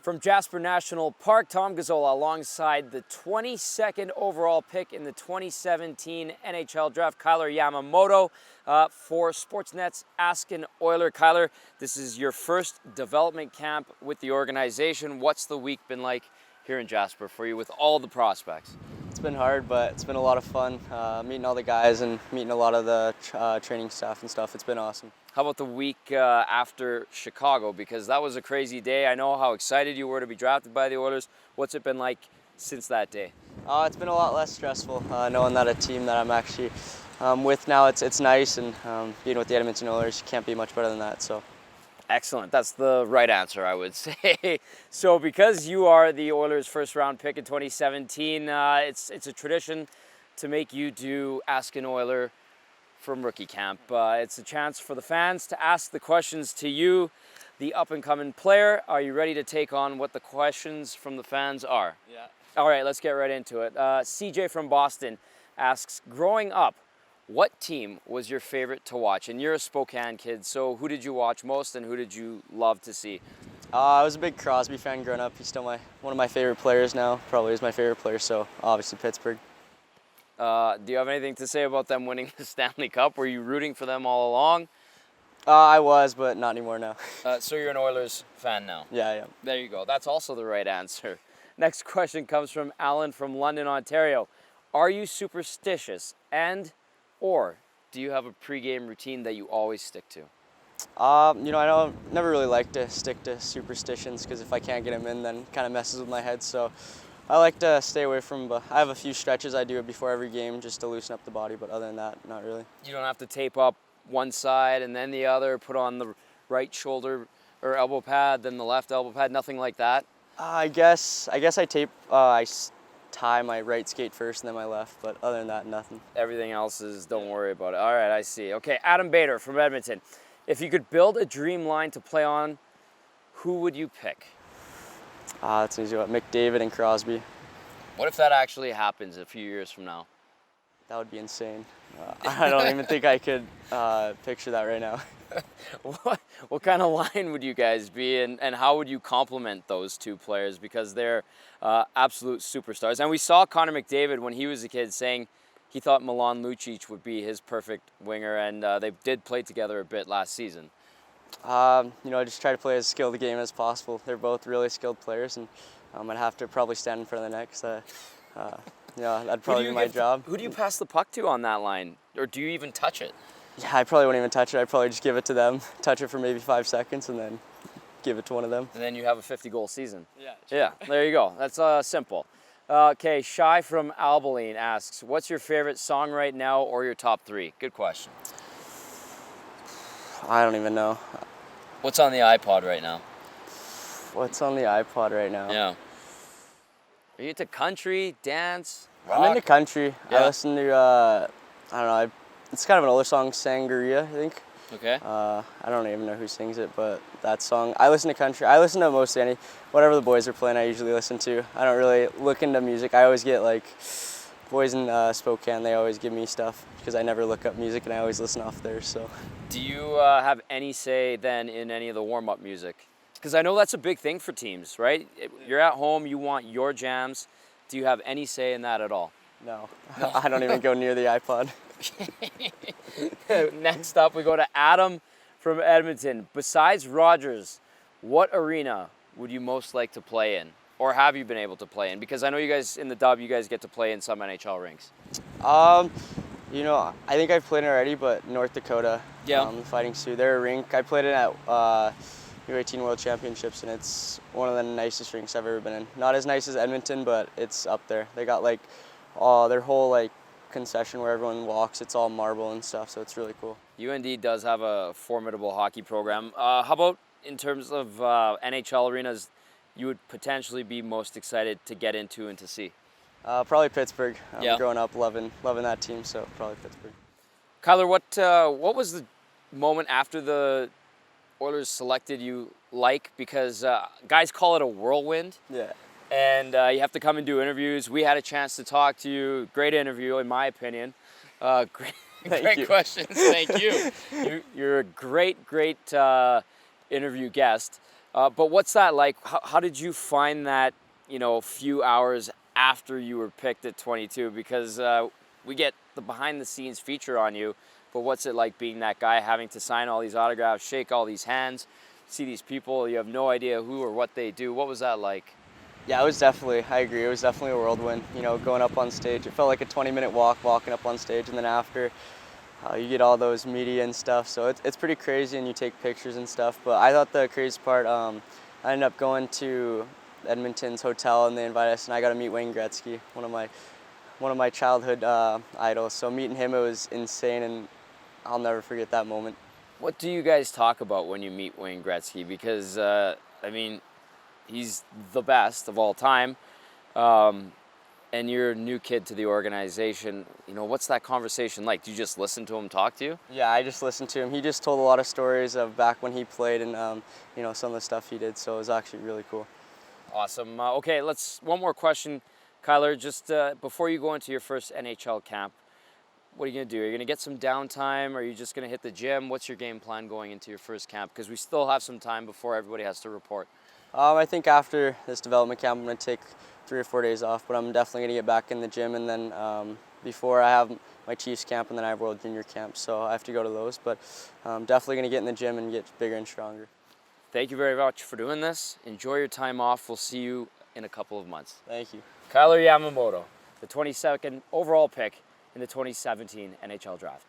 From Jasper National Park, Tom Gazzola alongside the 22nd overall pick in the 2017 NHL Draft, Kailer Yamamoto, for Sportsnet's Ask an Oiler. Kailer, this is your first development camp with the organization. What's the week been like here in Jasper for you with all the prospects? It's been hard, but it's been a lot of fun meeting all the guys and meeting a lot of the training staff and stuff. It's been awesome. How about the week after Chicago? Because that was a crazy day. I know how excited you were to be drafted by the Oilers. What's it been like since that day? It's been a lot less stressful knowing that a team that I'm actually with now, it's nice, and being with the Edmonton Oilers can't be much better than that. So. Excellent. That's the right answer, I would say. So because you are the Oilers' first-round pick in 2017, it's a tradition to make you do Ask an Oiler from rookie camp. It's a chance for the fans to ask the questions to you, the up-and-coming player. Are you ready to take on what the questions from the fans are? Yeah. All right, let's get right into it. CJ from Boston asks, growing up, what team was your favorite to watch? And you're a Spokane kid, so who did you watch most and who did you love to see? I was a big Crosby fan growing up. He's still one of my favorite players now. Probably is my favorite player, so obviously Pittsburgh. Do you have anything to say about them winning the Stanley Cup? Were you rooting for them all along? I was, but not anymore now. So you're an Oilers fan now? Yeah, I am. There you go. That's also the right answer. Next question comes from Alan from London, Ontario. Are you superstitious, or do you have a pregame routine that you always stick to? I never really like to stick to superstitions because if I can't get them in, then it kind of messes with my head. So I like to stay away from, but I have a few stretches I do before every game just to loosen up the body, but other than that, not really. You don't have to tape up one side and then the other, put on the right shoulder or elbow pad, then the left elbow pad, nothing like that? I guess I tape, I tie my right skate first and then my left, but other than that, nothing. Everything else is, don't worry about it. All right, I see. Okay, Adam Bader from Edmonton. If you could build a dream line to play on, who would you pick? That's an easy one. McDavid and Crosby. What if that actually happens a few years from now? That would be insane. I don't even think I could picture that right now. What kind of line would you guys be, and how would you complement those two players? Because they're absolute superstars. And we saw Connor McDavid when he was a kid saying he thought Milan Lucic would be his perfect winger, and they did play together a bit last season. I just try to play as skilled a game as possible. They're both really skilled players, and I'd have to probably stand in front of the net because that'd probably be my job. Who do you pass the puck to on that line? Or do you even touch it? Yeah, I probably wouldn't even touch it. I'd probably just give it to them, touch it for maybe 5 seconds, and then give it to one of them. And then you have a 50-goal season. Yeah. Yeah, there you go. That's simple. Okay, Shy from Albaline asks, what's your favorite song right now or your top 3? Good question. I don't even know. What's on the iPod right now? What's on the iPod right now? Yeah. Are you into country, dance, rock? I'm into country. Yeah. I listen to, it's kind of an older song, Sangria, I think. Okay. I don't even know who sings it, but that song, I listen to country. I listen to mostly whatever the boys are playing, I usually listen to. I don't really look into music. I always get boys in Spokane, they always give me stuff because I never look up music and I always listen off theirs, so. Do you have any say then in any of the warm-up music? Because I know that's a big thing for teams, right? You're at home, you want your jams. Do you have any say in that at all? No. I don't even go near the iPod. Next up, we go to Adam from Edmonton. Besides Rogers, what arena would you most like to play in? Or have you been able to play in? Because I know you guys, in the dub, you guys get to play in some NHL rinks. I think I've played it already, but North Dakota, yeah. Fighting Sioux, they're a rink. I played it at U18 World Championships, and it's one of the nicest rinks I've ever been in. Not as nice as Edmonton, but it's up there. They got their whole concession where everyone walks. It's all marble and stuff, so it's really cool. UND does have a formidable hockey program. How about in terms of NHL arenas you would potentially be most excited to get into and to see? Probably Pittsburgh. Yeah. Growing up loving that team, so probably Pittsburgh. Kyler, what was the moment after the Oilers selected you because guys call it a whirlwind. Yeah. And you have to come and do interviews. We had a chance to talk to you. Great interview, in my opinion. Great questions. Thank you. You're a great interview guest. But what's that like? How did you find that, few hours after you were picked at 22? Because we get the behind the scenes feature on you, but what's it like being that guy, having to sign all these autographs, shake all these hands, see these people, you have no idea who or what they do? What was that like? Yeah, I agree, it was definitely a whirlwind, going up on stage. It felt like a 20-minute walking up on stage, and then after, you get all those media and stuff, so it's pretty crazy, and you take pictures and stuff. But I thought the craziest part, I ended up going to Edmonton's hotel, and they invited us, and I got to meet Wayne Gretzky, one of my childhood idols. So meeting him, it was insane, and I'll never forget that moment. What do you guys talk about when you meet Wayne Gretzky? Because, he's the best of all time, and you're a new kid to the organization. What's that conversation like? Do you just listen to him talk to you? Yeah, I just listened to him. He just told a lot of stories of back when he played and, some of the stuff he did, so it was actually really cool. Awesome. Okay, one more question, Kailer. Just before you go into your first NHL camp, what are you going to do? Are you going to get some downtime? Or are you just going to hit the gym? What's your game plan going into your first camp? Because we still have some time before everybody has to report. I think after this development camp, I'm going to take 3 or 4 days off, but I'm definitely going to get back in the gym. And then before I have my Chiefs camp, and then I have World Junior camp, so I have to go to those. But I'm definitely going to get in the gym and get bigger and stronger. Thank you very much for doing this. Enjoy your time off. We'll see you in a couple of months. Thank you. Kailer Yamamoto, the 22nd overall pick in the 2017 NHL Draft.